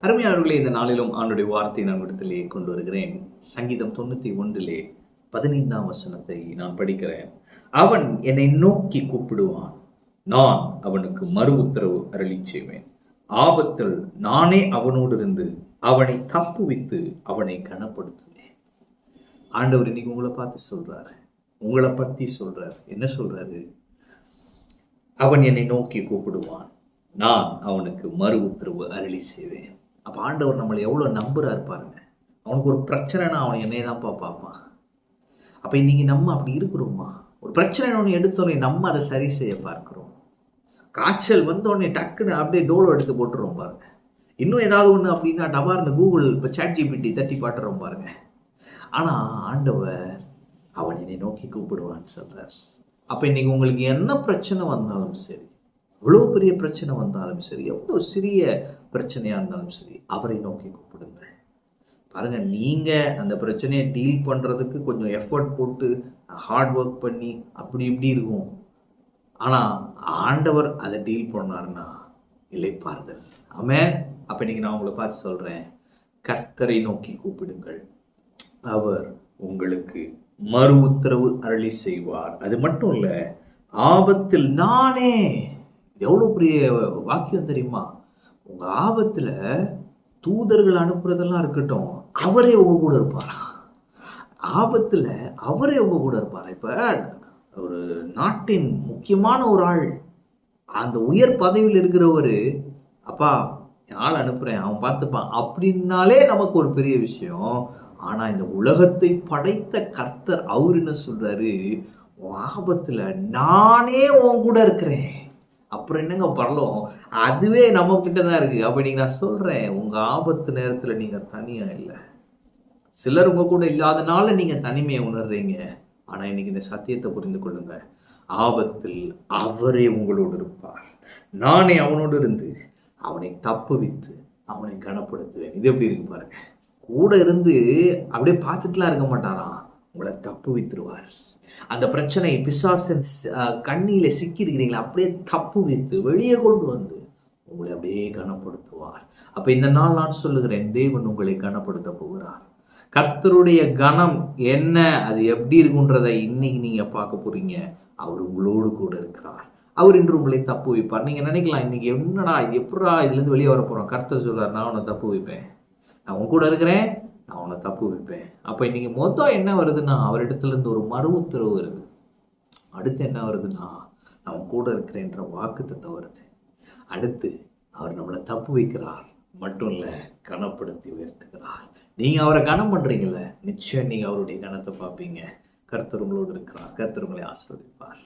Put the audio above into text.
அருமையானவர்களே, இந்த நாளிலும் ஆண்டுடைய வார்த்தை நான் இடத்திலே கொண்டு வருகிறேன். சங்கீதம் 91 15ஆம் வசனத்தை நான் படிக்கிறேன். அவன் என்னை நோக்கி கூப்பிடுவான், நான் அவனுக்கு மறு உத்தரவு அருளிச் செய்வேன். ஆபத்தில் நானே அவனோடு இருந்து அவனை தப்புவித்து அவனை கனப்படுத்துவேன். ஆண்டவர் இன்னைக்கு உங்களை பார்த்து சொல்றாரு, உங்களை பத்தி சொல்றாரு. என்ன சொல்றாரு? அவன் என்னை நோக்கி கூப்பிடுவான், நான் அவனுக்கு மறு உத்தரவு அருளி செய்வேன். அப்போ ஆண்டவர் நம்மளை எவ்வளோ நம்புறாரு பாருங்க. அவனுக்கு ஒரு பிரச்சனைனா அவன் என்னையே தான்ப்பா பார்ப்பான். அப்போ இன்னைக்கு நம்ம அப்படி இருக்கிறோமா? ஒரு பிரச்சனை ஒன்று எடுத்தோடனே நம்ம அதை சரி செய்ய பார்க்கிறோம். காய்ச்சல் வந்தோடனே டக்குன்னு அப்படியே டோலோ எடுத்து போட்டுறோம் பாருங்க. இன்னும் ஏதாவது ஒன்று அப்படின்னா டபார்னு கூகுள் இப்போ ChatGPT தட்டி பாட்டுறோம் பாருங்க. ஆனால் ஆண்டவர் அவன் என்னை நோக்கி கூப்பிடுவான்னு சொல்றார். அப்போ இன்னைக்கு உங்களுக்கு என்ன பிரச்சனை வந்தாலும் சரி, எவ்வளோ பெரிய பிரச்சனை வந்தாலும் சரி, எவ்வளோ சிறிய பிரச்சனையாக இருந்தாலும் சரி, அவரை நோக்கி கூப்பிடுங்கள். பாருங்கள், நீங்கள் அந்த பிரச்சனையை டீல் பண்ணுறதுக்கு கொஞ்சம் எஃபர்ட் போட்டு ஹார்ட் ஒர்க் பண்ணி அப்படி இப்படி இருக்கும். ஆனால் ஆண்டவர் அதை டீல் பண்ணாருன்னா இளைப்பாறுதல். ஆமென். அப்போ இன்னைக்கு நான் உங்களை பார்த்து சொல்கிறேன், கர்த்தரை நோக்கி கூப்பிடுங்கள், அவர் உங்களுக்கு மறு உத்தரவு அருளி செய்வார். அது மட்டும் இல்லை, ஆபத்தில் நானே. எவ்வளோ பெரிய வாக்கியம் தெரியுமா? உங்கள் ஆபத்தில் தூதர்கள் அனுப்புறதெல்லாம் இருக்கட்டும், அவரே உங்க கூட இருப்பாரா? ஆபத்தில் அவரே உங்க கூட இருப்பாரா? இப்போ ஒரு நாட்டின் முக்கியமான ஒரு ஆள், அந்த உயர் பதவியில் இருக்கிறவர், அப்பா ஆள் அனுப்புகிறேன், அவன் பார்த்துப்பான் அப்படின்னாலே நமக்கு ஒரு பெரிய விஷயம். ஆனால் இந்த உலகத்தை படைத்த கர்த்தர் அவர் என்ன சொல்றாரு? ஆபத்தில் நானே உன் கூட இருக்கிறேன். அப்புறம் என்னங்க பரலோகம்? அதுவே நம்ம கிட்ட தான் இருக்கு. அப்ப நீங்க நான் சொல்றேன், உங்க ஆபத்து நேரத்துல நீங்க தனியா இல்லை. சிலர் உங்க கூட இல்லாதனால நீங்க தனிமையை உணர்றீங்க. ஆனா இன்னைக்கு இந்த சத்தியத்தை புரிந்து கொள்ளுங்க, ஆபத்தில் அவரே உங்களோடு இருப்பார். நானே அவனோடு இருந்து அவனை தப்புவித்து அவனை கனப்படுத்துவேன். இது எப்படி இருக்கு பாருங்க. கூட இருந்து அப்படியே பார்த்துட்டுலாம் இருக்க மாட்டாராம், உங்களை தப்புவித்துருவார். அந்த பிரச்சனை பிசாசின் கண்ணியில சிக்கி இருக்கிறீங்களா, அப்படியே தப்பு வைத்து வெளியே கொண்டு வந்து உங்களை அப்படியே கனப்படுத்துவார். அப்ப இந்த நாள் நான் சொல்லுகிறேன், தேவன் உங்களை கனப்படுத்த போகிறார். கர்த்தருடைய கனம் என்ன, அது எப்படி இருக்குன்றதை இன்னைக்கு நீங்க பார்க்க போறீங்க. அவர் உங்களோடு கூட இருக்கிறார். அவர் இன்று உங்களை தப்பு வைப்பார். நீங்க நினைக்கலாம், இன்னைக்கு என்னடா இது, எப்படா இதுல இருந்து வெளியே வர போறோம்? கர்த்தர் சொல்றார், நான் உன்னை தப்பு வைப்பேன், நான் உன் கூட இருக்கிறேன், நான் அவனை தப்பு வைப்பேன். அப்போ இன்னைக்கு மொத்தம் என்ன வருதுன்னா, அவரிடத்துல இருந்து ஒரு மறு உத்தரவு வருது. அடுத்து என்ன வருதுன்னா, நான் கூட இருக்கிறேன்ற வாக்குத்தத்தம் வருது. அடுத்து அவர் நம்மளை தப்பு வைக்கிறார், மட்டும் இல்லை கனப்படுத்தி உயர்த்துகிறார். நீங்கள் அவரை கனம் பண்ணுறீங்கல்ல, நிச்சயம் நீங்கள் அவருடைய கனத்தை பார்ப்பீங்க. கர்த்தர் உங்களோடு இருக்கிறார். கர்த்தர் உங்களை ஆசீர்வதிப்பார்.